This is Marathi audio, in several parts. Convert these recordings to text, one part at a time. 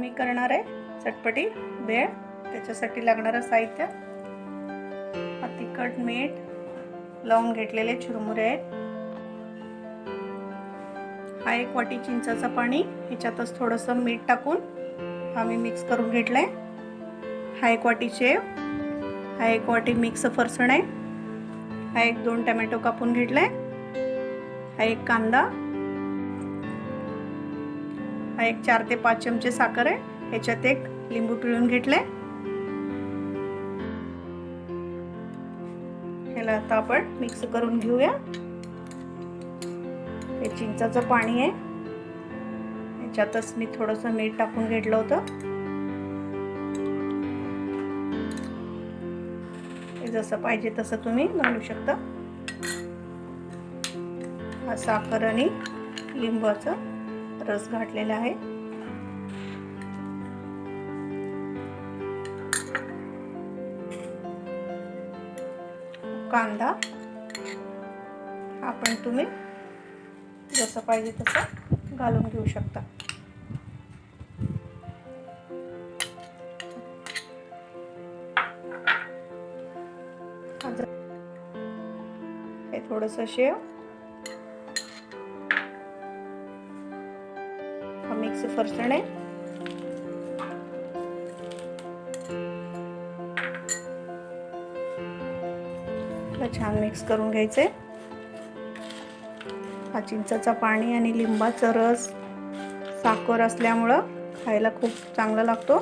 मी करणार आहे चटपटी भेळ। त्याच्यासाठी लागणारं साहित्य: हा तिखट, मीठ, लवंग घेतलेले चुरमुरे आहेत, हा 1 वाटी चिंचाचं पाणी, ह्याच्यातच थोडंसं मीठ टाकून हा मी मिक्स करून घेतलंय, हा 1 वाटी शेव, हा 1 वाटी मिक्स फरसाण आहे, हा 1-2 टोमॅटो कापून घेतलाय, हा 1 कांदा, हा 1 4 ते 5 चमचे साखर आहे, ह्याच्यात 1 लिंबू पिळून घेतले। ह्याला आता आपण मिक्स करून घेऊया। हे चिंचाचं पाणी आहे, ह्याच्यातच मी थोडंसं मीठ टाकून घेतलं होतं। हे जसं पाहिजे तसं तुम्ही घालू शकता। हा साखर आणि लिंबाचा रस घातलेला आहे। कांदा आपण तुम्ही जसं पाहिजे तसं घालून घेऊ शकता। हे थोडंसं शेव, हा मिक्स फरसाण आहे, छान मिक्स करून घ्यायचे। हा चिंचाचा पाणी आणि लिंबाचा रस, साखर असल्यामुळं खायला खूप चांगला लागतो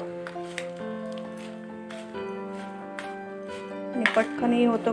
आणि पटकनही होतो